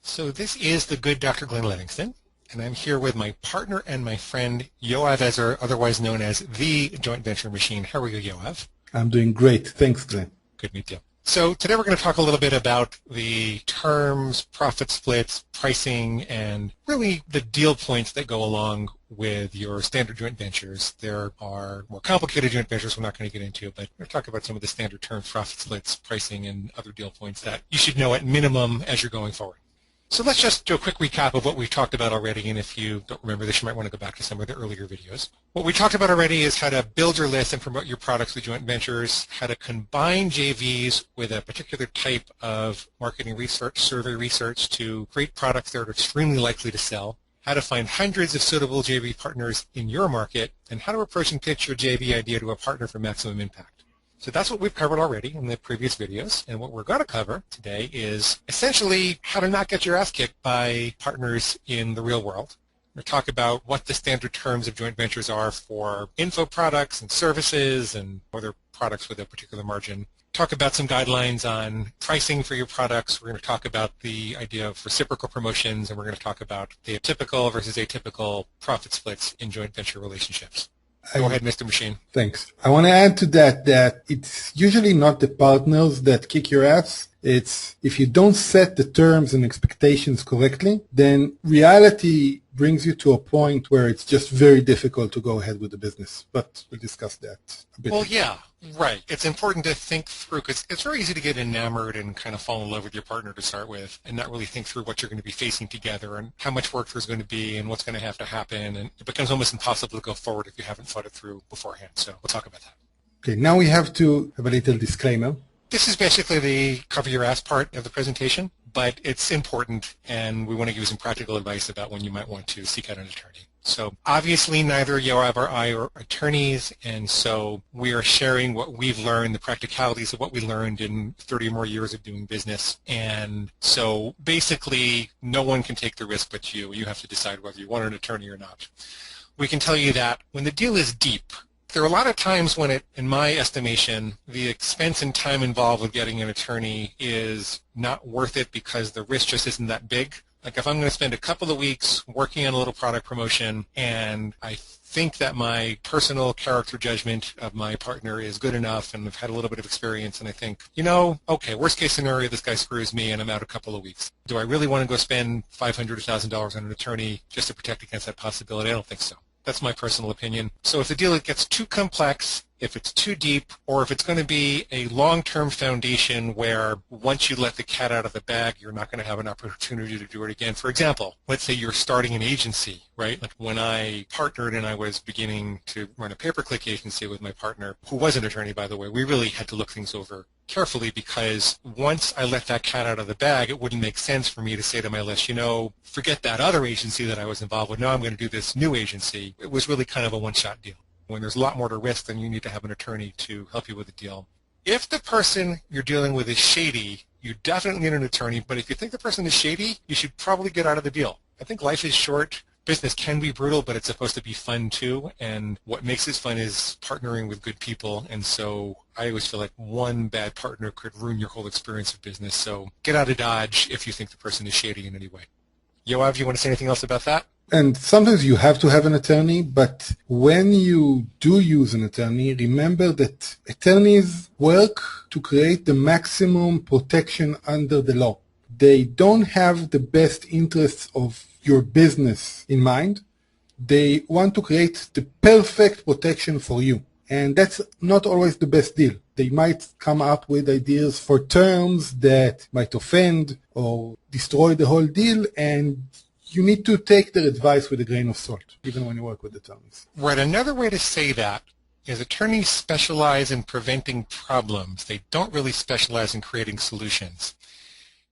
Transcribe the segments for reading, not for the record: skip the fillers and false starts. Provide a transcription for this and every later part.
So this is the good Dr. Glenn Livingston, and I'm here with my partner and my friend Yoav Ezer, otherwise known as the Joint Venture Machine. How are you, Yoav? I'm doing great. Thanks, Glenn. Good to meet you. So today we're going to talk a little bit about the terms, profit splits, pricing, and really the deal points that go along with your standard joint ventures. There are more complicated joint ventures we're not going to get into, but we're going to talk about some of the standard terms, profit splits, pricing, and other deal points that you should know at minimum as you're going forward. So let's just do a quick recap of what we've talked about already, and if you don't remember this, you might want to go back to some of the earlier videos. What we talked about already is how to build your list and promote your products with joint ventures, how to combine JVs with a particular type of marketing research, survey research to create products that are extremely likely to sell, how to find hundreds of suitable JV partners in your market, and how to approach and pitch your JV idea to a partner for maximum impact. So that's what we've covered already in the previous videos, and what we're going to cover today is essentially how to not get your ass kicked by partners in the real world. We're going to talk about what the standard terms of joint ventures are for info products and services and other products with a particular margin. Talk about some guidelines on pricing for your products. We're going to talk about the idea of reciprocal promotions, and we're going to talk about the typical versus atypical profit splits in joint venture relationships. Go ahead, Mr. Machine. Thanks. I want to add to that it's usually not the partners that kick your ass. It's if you don't set the terms and expectations correctly, then reality brings you to a point where it's just very difficult to go ahead with the business. But we'll discuss that a bit. Well, yeah, right. It's important to think through because it's very easy to get enamored and kind of fall in love with your partner to start with and not really think through what you're going to be facing together and how much work there's going to be and what's going to have to happen. And it becomes almost impossible to go forward if you haven't thought it through beforehand. So we'll talk about that. Okay, now we have to have a little disclaimer. This is basically the cover your ass part of the presentation, but it's important, and we want to give you some practical advice about when you might want to seek out an attorney. So obviously neither Yoav or I are attorneys, and so we are sharing what we've learned, the practicalities of what we learned in 30 or more years of doing business. And so basically no one can take the risk but you. You have to decide whether you want an attorney or not. We can tell you that when the deal is deep, there are a lot of times when it, in my estimation, the expense and time involved with getting an attorney is not worth it because the risk just isn't that big. Like if I'm going to spend a couple of weeks working on a little product promotion and I think that my personal character judgment of my partner is good enough and I've had a little bit of experience and I think, you know, okay, worst case scenario, this guy screws me and I'm out a couple of weeks. Do I really want to go spend $500 to $1,000 on an attorney just to protect against that possibility? I don't think so. That's my personal opinion. So if the deal gets too complex, if it's too deep, or if it's going to be a long-term foundation where once you let the cat out of the bag, you're not going to have an opportunity to do it again. For example, let's say you're starting an agency, right? Like when I partnered and I was beginning to run a pay-per-click agency with my partner, who was an attorney, by the way, we really had to look things over carefully because once I let that cat out of the bag, it wouldn't make sense for me to say to my list, you know, forget that other agency that I was involved with. Now I'm going to do this new agency. It was really kind of a one-shot deal. When there's a lot more to risk, then you need to have an attorney to help you with the deal. If the person you're dealing with is shady, you definitely need an attorney, but if you think the person is shady, you should probably get out of the deal. I think life is short. Business can be brutal, but it's supposed to be fun too, and what makes it fun is partnering with good people, and so I always feel like one bad partner could ruin your whole experience of business, so get out of Dodge if you think the person is shady in any way. Yoav, you want to say anything else about that? And sometimes you have to have an attorney, but when you do use an attorney, remember that attorneys work to create the maximum protection under the law. They don't have the best interests of your business in mind. They want to create the perfect protection for you. And that's not always the best deal. They might come up with ideas for terms that might offend or destroy the whole deal, and you need to take their advice with a grain of salt, even when you work with attorneys. Right. Another way to say that is attorneys specialize in preventing problems. They don't really specialize in creating solutions.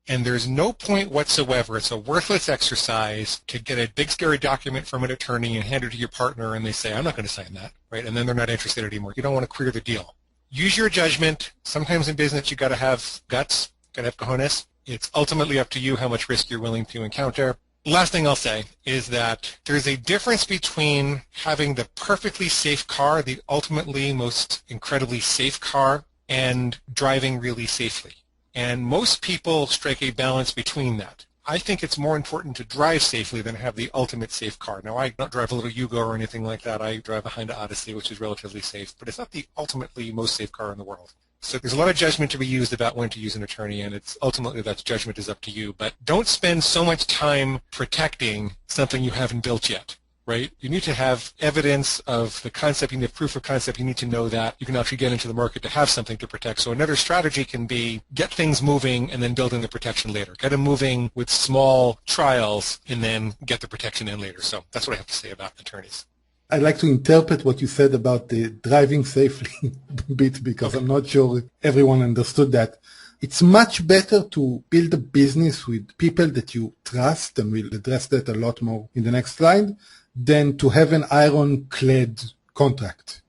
And there's no point whatsoever. It's a worthless exercise to get a big scary document from an attorney and hand it to your partner and they say, I'm not going to sign that, right? And then they're not interested anymore. You don't want to queer the deal. Use your judgment. Sometimes in business you got to have guts, got to have cojones. It's ultimately up to you how much risk you're willing to encounter. Last thing I'll say is that there's a difference between having the perfectly safe car, the ultimately most incredibly safe car, and driving really safely. And most people strike a balance between that. I think it's more important to drive safely than have the ultimate safe car. Now, I don't drive a little Yugo or anything like that. I drive a Honda Odyssey, which is relatively safe, but it's not the ultimately most safe car in the world. So there's a lot of judgment to be used about when to use an attorney, and it's ultimately that judgment is up to you. But don't spend so much time protecting something you haven't built yet. Right? You need to have evidence of the concept. You need proof of concept. You need to know that you can actually get into the market to have something to protect. So another strategy can be get things moving and then build in the protection later. Get them moving with small trials and then get the protection in later. So that's what I have to say about attorneys. I'd like to interpret what you said about the driving safely bit because I'm not sure everyone understood that. It's much better to build a business with people that you trust, and we'll address that a lot more in the next slide, than to have an ironclad contract.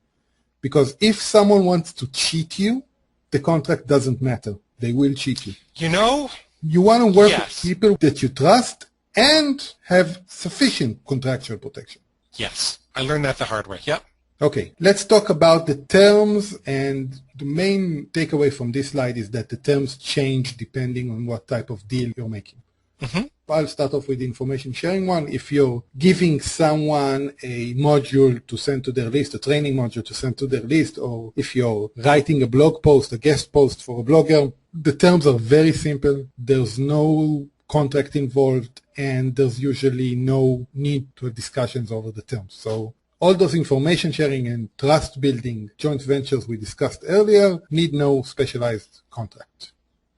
Because if someone wants to cheat you, the contract doesn't matter. They will cheat you. You know? You want to work Yes. with people that you trust and have sufficient contractual protection. Yes. I learned that the hard way. Yep. Okay, let's talk about the terms, and the main takeaway from this slide is that the terms change depending on what type of deal you're making. Mm-hmm. I'll start off with the information sharing one. If you're giving someone a module to send to their list, a training module to send to their list, or if you're writing a blog post, a guest post for a blogger, the terms are very simple. There's no contract involved, and there's usually no need to have discussions over the terms. So all those information sharing and trust building joint ventures we discussed earlier need no specialized contract.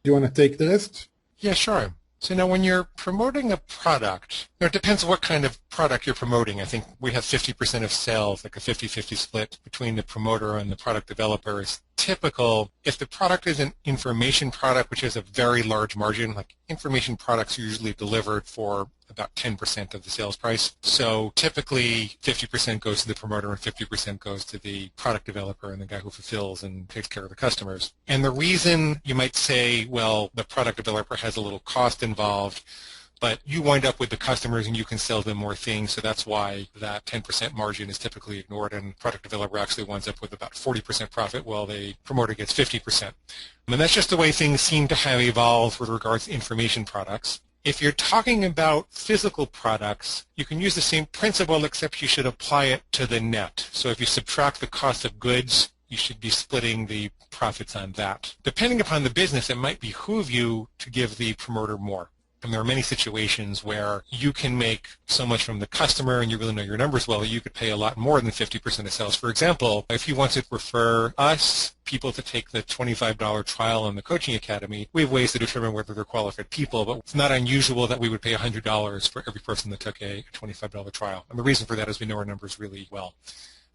Do you want to take the rest? Yeah, sure. So now when you're promoting a product, it depends on what kind of product you're promoting. I think we have 50% of sales, like a 50-50 split between the promoter and the product developer is typical. If the product is an information product, which has a very large margin, like information products are usually delivered for about 10% of the sales price. So typically 50% goes to the promoter and 50% goes to the product developer and the guy who fulfills and takes care of the customers. And the reason you might say, well, the product developer has a little cost involved, but you wind up with the customers and you can sell them more things, so that's why that 10% margin is typically ignored, and product developer actually winds up with about 40% profit while the promoter gets 50%. And that's just the way things seem to have evolved with regards to information products. If you're talking about physical products, you can use the same principle, except you should apply it to the net. So if you subtract the cost of goods, you should be splitting the profits on that. Depending upon the business, it might behoove you to give the promoter more. And there are many situations where you can make so much from the customer and you really know your numbers well, you could pay a lot more than 50% of sales. For example, if you want to refer us people to take the $25 trial in the Coaching Academy, we have ways to determine whether they're qualified people, but it's not unusual that we would pay $100 for every person that took a $25 trial. And the reason for that is we know our numbers really well.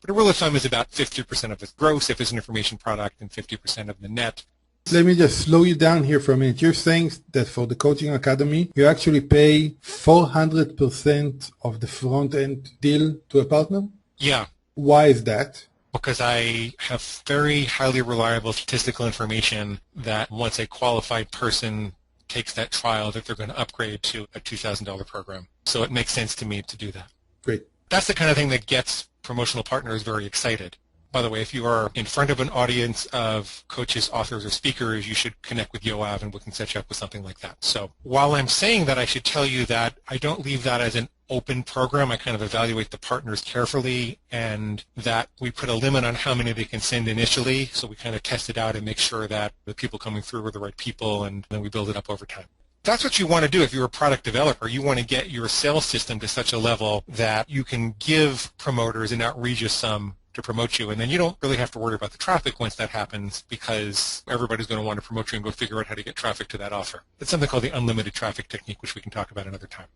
But a rule of thumb is about 50% of the gross if it's an information product and 50% of the net. Let me just slow you down here for a minute. You're saying that for the Coaching Academy, you actually pay 400% of the front-end deal to a partner? Yeah. Why is that? Because I have very highly reliable statistical information that once a qualified person takes that trial, that they're going to upgrade to a $2,000 program. So it makes sense to me to do that. Great. That's the kind of thing that gets promotional partners very excited. By the way, if you are in front of an audience of coaches, authors, or speakers, you should connect with Yoav and we can set you up with something like that. So while I'm saying that, I should tell you that I don't leave that as an open program. I kind of evaluate the partners carefully, and that we put a limit on how many they can send initially. So we kind of test it out and make sure that the people coming through are the right people, and then we build it up over time. That's what you want to do if you're a product developer. You want to get your sales system to such a level that you can give promoters an outrageous sum to promote you, and then you don't really have to worry about the traffic once that happens, because everybody's going to want to promote you and go figure out how to get traffic to that offer. It's something called the unlimited traffic technique, which we can talk about another time.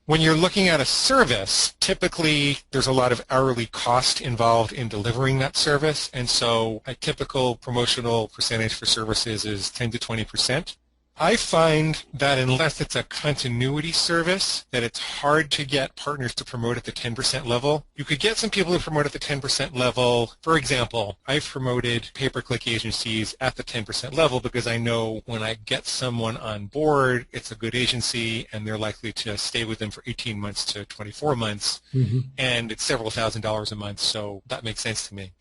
When you're looking at a service, typically there's a lot of hourly cost involved in delivering that service, and so a typical promotional percentage for services is 10 to 20%. I find that unless it's a continuity service, that it's hard to get partners to promote at the 10% level. You could get some people to promote at the 10% level. For example, I've promoted pay-per-click agencies at the 10% level because I know when I get someone on board, it's a good agency and they're likely to stay with them for 18 months to 24 months, and it's several $1,000s a month, so that makes sense to me.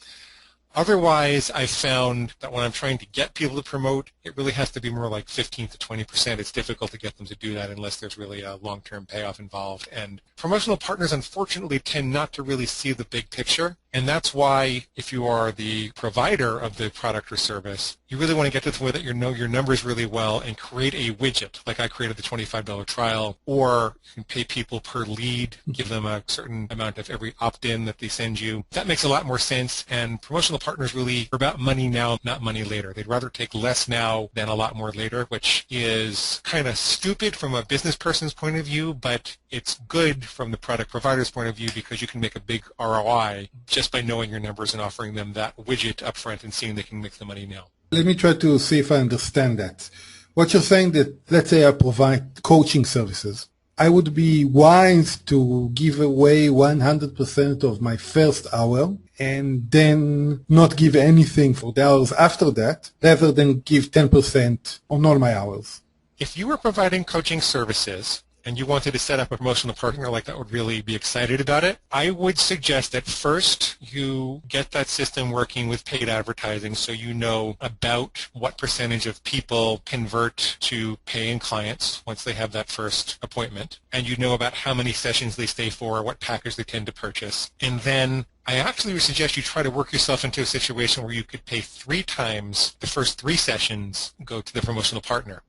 Otherwise, I found that when I'm trying to get people to promote, it really has to be more like 15 to 20%. It's difficult to get them to do that unless there's really a long-term payoff involved. And promotional partners, unfortunately, tend not to really see the big picture. And that's why if you are the provider of the product or service, you really want to get to the point that you know your numbers really well and create a widget, like I created the $25 trial, or you can pay people per lead, give them a certain amount of every opt-in that they send you. That makes a lot more sense, and promotional partners really are about money now, not money later. They'd rather take less now than a lot more later, which is kind of stupid from a business person's point of view, but it's good from the product provider's point of view because you can make a big ROI just by knowing your numbers and offering them that widget up front and seeing they can make the money now. Let me try to see if I understand that. What you're saying that, let's say I provide coaching services. I would be wise to give away 100% of my first hour and then not give anything for the hours after that, rather than give 10% on all my hours. If you were providing coaching services and you wanted to set up a promotional partner like that would really be excited about it, I would suggest that first you get that system working with paid advertising so you know about what percentage of people convert to paying clients once they have that first appointment, and you know about how many sessions they stay for, what package they tend to purchase. And then I actually would suggest you try to work yourself into a situation where you could pay 3 times the first 3 sessions go to the promotional partner.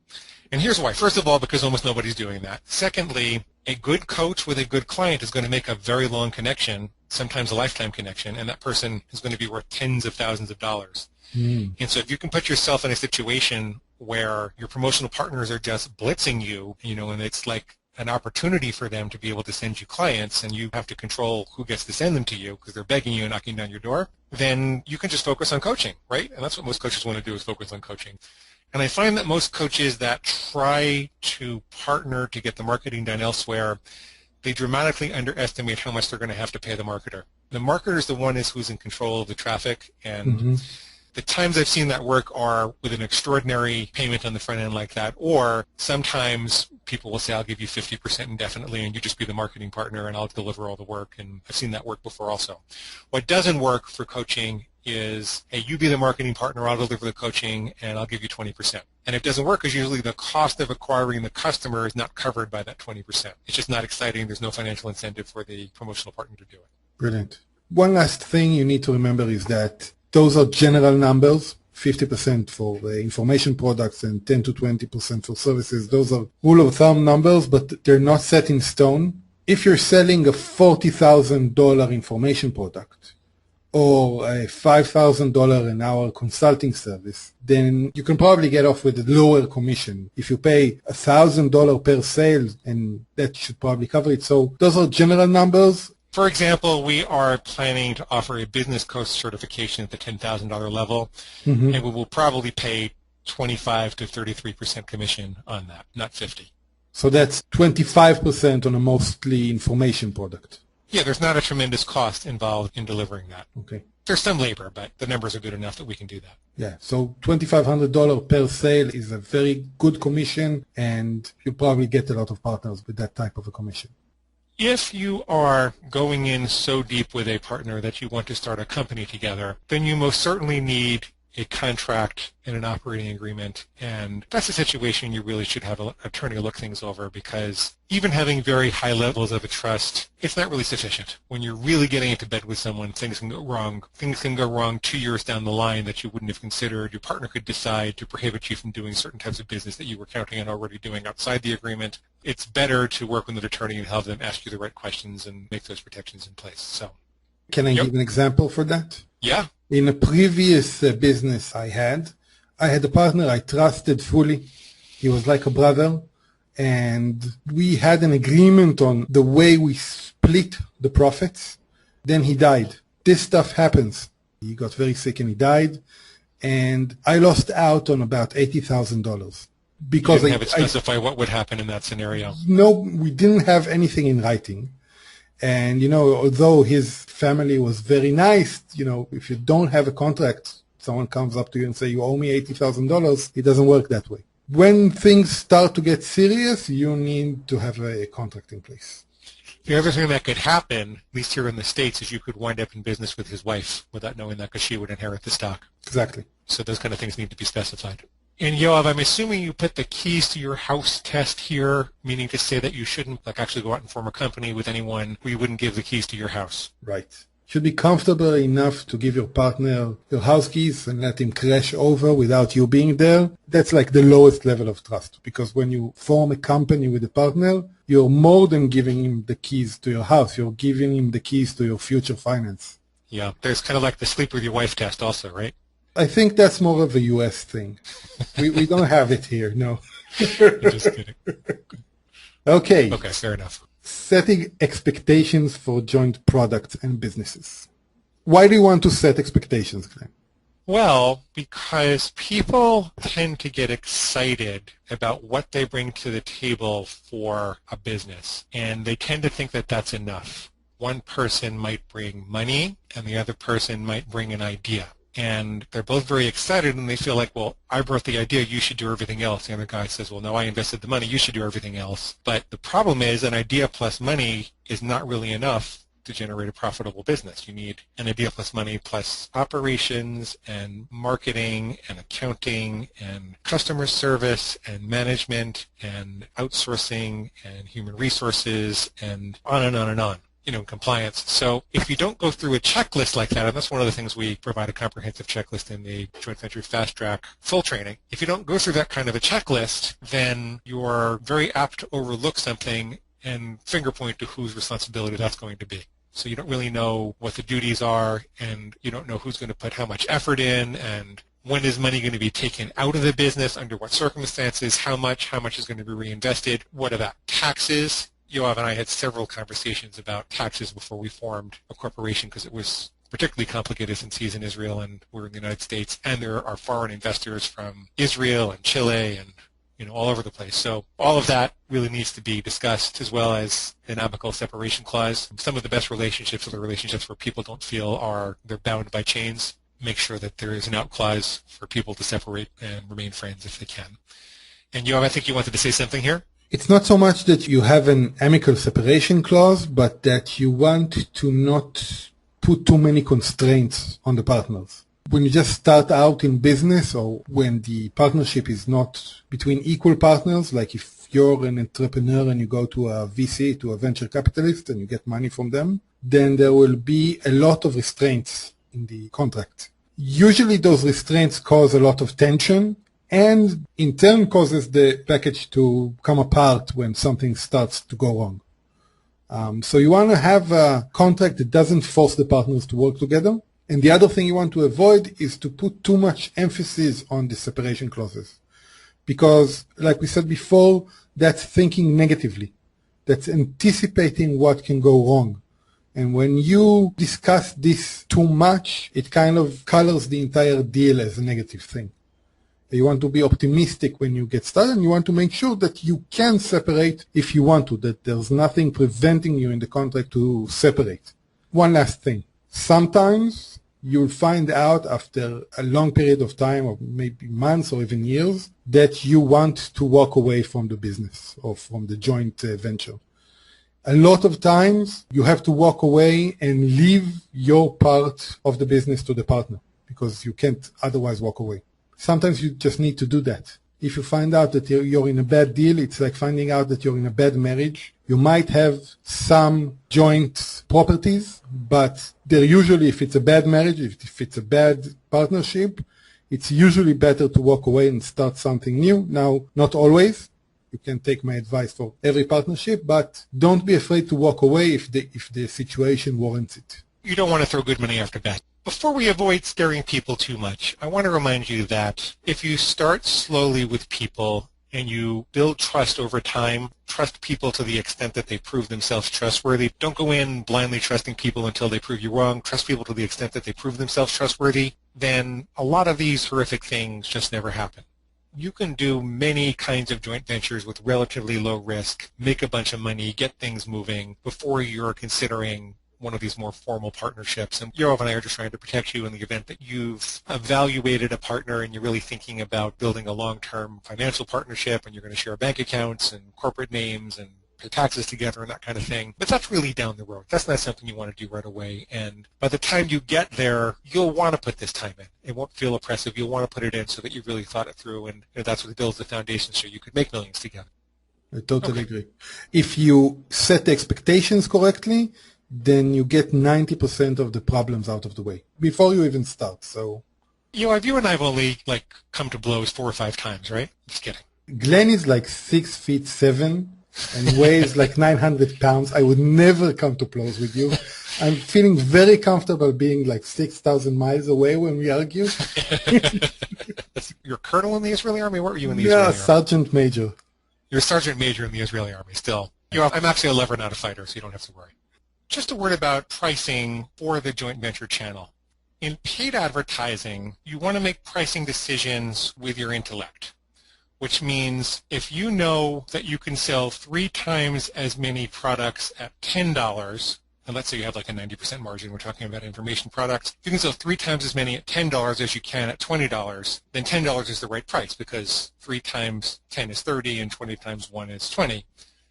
And here's why. First of all, because almost nobody's doing that. Secondly, a good coach with a good client is going to make a very long connection, sometimes a lifetime connection, and that person is going to be worth tens of thousands of dollars. And so if you can put yourself in a situation where your promotional partners are just blitzing you, and it's like an opportunity for them to be able to send you clients and you have to control who gets to send them to you because they're begging you and knocking down your door, then you can just focus on coaching, right? And that's what most coaches want to do, is focus on coaching. And I find that most coaches that try to partner to get the marketing done elsewhere, they dramatically underestimate how much they're going to have to pay the marketer. The marketer is the one who's in control of the traffic, and the times I've seen that work are with an extraordinary payment on the front end like that, or sometimes people will say, I'll give you 50% indefinitely and you just be the marketing partner and I'll deliver all the work, and I've seen that work before also. What doesn't work for coaching is, hey, you be the marketing partner, I'll deliver the coaching, and I'll give you 20%. And it doesn't work because usually the cost of acquiring the customer is not covered by that 20%. It's just not exciting. There's no financial incentive for the promotional partner to do it. Brilliant. One last thing you need to remember is that those are general numbers, 50% for information products and 10 to 20% for services. Those are rule of thumb numbers, but they're not set in stone. If you're selling a $40,000 information product, or a $5,000 an hour consulting service, then you can probably get off with a lower commission. If you pay $1,000 per sale, and that should probably cover it. So those are general numbers. For example, we are planning to offer a business coach certification at the $10,000 level, and we will probably pay 25 to 33% commission on that, not 50. So that's 25% on a mostly information product. Yeah, there's not a tremendous cost involved in delivering that. Okay. There's some labor, but the numbers are good enough that we can do that. Yeah, so $2,500 per sale is a very good commission, and you probably get a lot of partners with that type of a commission. If you are going in so deep with a partner that you want to start a company together, then you most certainly need a contract and an operating agreement, and that's a situation you really should have an attorney look things over, because even having very high levels of a trust, it's not really sufficient. When you're really getting into bed with someone, things can go wrong. Things can go wrong 2 years down the line that you wouldn't have considered. Your partner could decide to prohibit you from doing certain types of business that you were counting on already doing outside the agreement. It's better to work with an attorney and have them ask you the right questions and make those protections in place. So, can I give an example for that? Yeah. In a previous business I had a partner I trusted fully. He was like a brother, and we had an agreement on the way we split the profits. Then he died. This stuff happens. He got very sick and he died, and I lost out on about $80,000 because you didn't have it specify what would happen in that scenario. No, we didn't have anything in writing. And, although his family was very nice, if you don't have a contract, someone comes up to you and say, you owe me $80,000, it doesn't work that way. When things start to get serious, you need to have a contract in place. The other thing that could happen, at least here in the States, is you could wind up in business with his wife without knowing that because she would inherit the stock. Exactly. So those kind of things need to be specified. And Yoav, I'm assuming you put the keys to your house test here, meaning to say that you shouldn't actually go out and form a company with anyone who you wouldn't give the keys to your house. Right. Should be comfortable enough to give your partner your house keys and let him crash over without you being there. That's like the lowest level of trust, because when you form a company with a partner, you're more than giving him the keys to your house. You're giving him the keys to your future finance. Yeah, there's kind of like the sleep with your wife test also, right? I think that's more of a U.S. thing. We don't have it here, no. Just kidding. Okay. Okay, fair enough. Setting expectations for joint products and businesses. Why do you want to set expectations, Glenn? Well, because people tend to get excited about what they bring to the table for a business, and they tend to think that that's enough. One person might bring money, and the other person might bring an idea. And they're both very excited, and they feel like, well, I brought the idea, you should do everything else. The other guy says, well, no, I invested the money, you should do everything else. But the problem is an idea plus money is not really enough to generate a profitable business. You need an idea plus money plus operations and marketing and accounting and customer service and management and outsourcing and human resources and on and on and on. Compliance. So if you don't go through a checklist like that, and that's one of the things we provide a comprehensive checklist in the Joint Venture Fast Track full training. If you don't go through that kind of a checklist, then you're very apt to overlook something and finger point to whose responsibility that's going to be. So you don't really know what the duties are, and you don't know who's going to put how much effort in, and when is money going to be taken out of the business, under what circumstances, how much is going to be reinvested, what about taxes? Yoav and I had several conversations about taxes before we formed a corporation because it was particularly complicated since he's in Israel and we're in the United States, and there are foreign investors from Israel and Chile and all over the place. So all of that really needs to be discussed, as well as an amicable separation clause. Some of the best relationships are the relationships where people don't feel they're bound by chains. Make sure that there is an out clause for people to separate and remain friends if they can. And Yoav, I think you wanted to say something here? It's not so much that you have an amicable separation clause, but that you want to not put too many constraints on the partners. When you just start out in business, or when the partnership is not between equal partners, like if you're an entrepreneur and you go to a VC, to a venture capitalist, and you get money from them, then there will be a lot of restraints in the contract. Usually those restraints cause a lot of tension, and in turn causes the package to come apart when something starts to go wrong. So you want to have a contract that doesn't force the partners to work together. And the other thing you want to avoid is to put too much emphasis on the separation clauses. Because, like we said before, that's thinking negatively. That's anticipating what can go wrong. And when you discuss this too much, it kind of colors the entire deal as a negative thing. You want to be optimistic when you get started, and you want to make sure that you can separate if you want to, that there's nothing preventing you in the contract to separate. One last thing. Sometimes you'll find out after a long period of time, or maybe months or even years, that you want to walk away from the business or from the joint venture. A lot of times you have to walk away and leave your part of the business to the partner because you can't otherwise walk away. Sometimes you just need to do that. If you find out that you're in a bad deal, it's like finding out that you're in a bad marriage. You might have some joint properties, but they're usually, if it's a bad marriage, if it's a bad partnership, it's usually better to walk away and start something new. Now, not always. You can take my advice for every partnership, but don't be afraid to walk away if the situation warrants it. You don't want to throw good money after bad. Before we avoid scaring people too much, I want to remind you that if you start slowly with people and you build trust over time, trust people to the extent that they prove themselves trustworthy. Don't go in blindly trusting people until they prove you wrong. Trust people to the extent that they prove themselves trustworthy. Then a lot of these horrific things just never happen. You can do many kinds of joint ventures with relatively low risk, make a bunch of money, get things moving before you're considering one of these more formal partnerships. And Yoav and I are just trying to protect you in the event that you've evaluated a partner and you're really thinking about building a long-term financial partnership and you're going to share bank accounts and corporate names and pay taxes together and that kind of thing. But that's really down the road. That's not something you want to do right away. And by the time you get there, you'll want to put this time in. It won't feel oppressive. You'll want to put it in so that you really thought it through, and that's what builds the foundation so you could make millions together. I totally agree. If you set the expectations correctly, then you get 90% of the problems out of the way before you even start. So, you and I have only come to blows 4 or 5 times, right? Just kidding. Glenn is like 6'7" and weighs like 900 pounds. I would never come to blows with you. I'm feeling very comfortable being like 6,000 miles away when we argue. You're colonel in the Israeli army? What were you in the Israeli army? Yeah, sergeant major. You're a sergeant major in the Israeli army still. I'm actually a lever, not a fighter, so you don't have to worry. Just a word about pricing for the joint venture channel. In paid advertising, you want to make pricing decisions with your intellect, which means if you know that you can sell 3 times as many products at $10, and let's say you have like a 90% margin, we're talking about information products, if you can sell 3 times as many at $10 as you can at $20, then $10 is the right price because 3 times 10 is 30 and 20 times 1 is 20.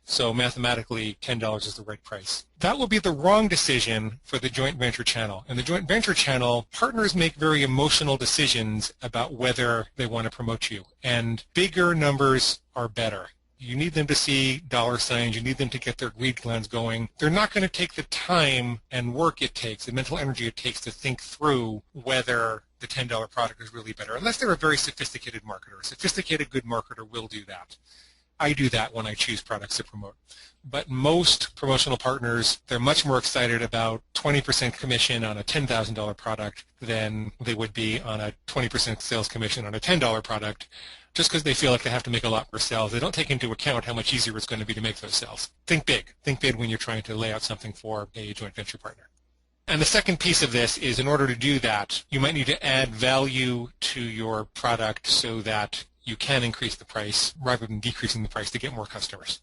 So mathematically, $10 is the right price. That will be the wrong decision for the joint venture channel. In the joint venture channel, partners make very emotional decisions about whether they want to promote you, and bigger numbers are better. You need them to see dollar signs. You need them to get their greed glands going. They're not going to take the time and work it takes, the mental energy it takes to think through whether the $10 product is really better, unless they're a very sophisticated marketer. A sophisticated good marketer will do that. I do that when I choose products to promote. But most promotional partners, they're much more excited about 20% commission on a $10,000 product than they would be on a 20% sales commission on a $10 product, just because they feel like they have to make a lot more sales. They don't take into account how much easier it's going to be to make those sales. Think big. Think big when you're trying to lay out something for a joint venture partner. And the second piece of this is, in order to do that, you might need to add value to your product so that you can increase the price rather than decreasing the price to get more customers.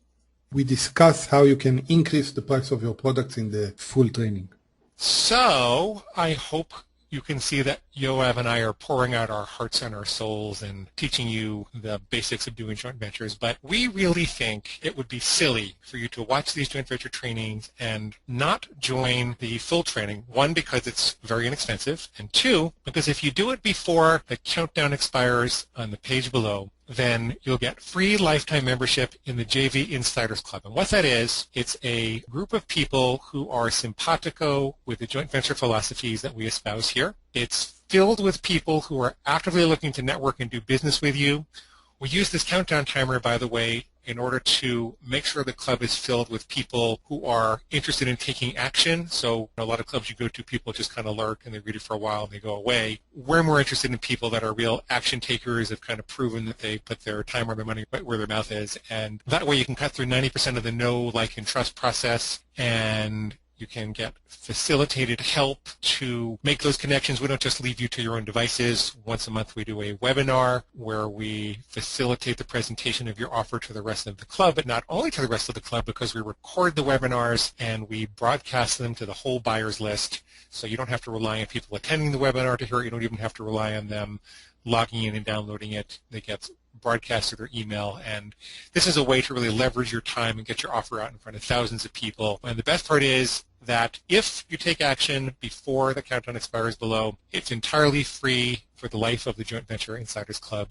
We discuss how you can increase the price of your products in the full training. So I hope you can see that Yoav and I are pouring out our hearts and our souls and teaching you the basics of doing joint ventures. But we really think it would be silly for you to watch these joint venture trainings and not join the full training. 1, because it's very inexpensive, and 2, because if you do it before the countdown expires on the page below, then you'll get free lifetime membership in the JV Insiders Club. And what that is, it's a group of people who are simpatico with the joint venture philosophies that we espouse here. It's filled with people who are actively looking to network and do business with you. We use this countdown timer, by the way, in order to make sure the club is filled with people who are interested in taking action. So a lot of clubs you go to, people just kind of lurk and they read it for a while and they go away. We're more interested in people that are real action takers, have kind of proven that they put their time or their money right where their mouth is. And that way you can cut through 90% of the know, like, and trust process, and you can get facilitated help to make those connections. We don't just leave you to your own devices. Once a month we do a webinar where we facilitate the presentation of your offer to the rest of the club, but not only to the rest of the club, because we record the webinars and we broadcast them to the whole buyers list. So you don't have to rely on people attending the webinar to hear it. You don't even have to rely on them logging in and downloading it. They get broadcast to their email, and this is a way to really leverage your time and get your offer out in front of thousands of people. And the best part is that if you take action before the countdown expires below, it's entirely free for the life of the Joint Venture Insiders Club.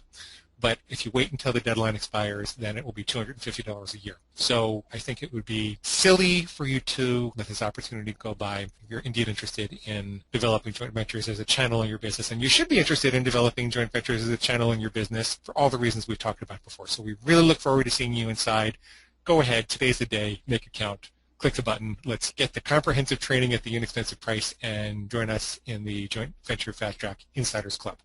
But if you wait until the deadline expires, then it will be $250 a year. So I think it would be silly for you to let this opportunity go by if you're indeed interested in developing joint ventures as a channel in your business. And you should be interested in developing joint ventures as a channel in your business for all the reasons we've talked about before. So we really look forward to seeing you inside. Go ahead. Today's the day. Make it count. Click the button. Let's get the comprehensive training at the inexpensive price and join us in the Joint Venture Fast Track Insiders Club.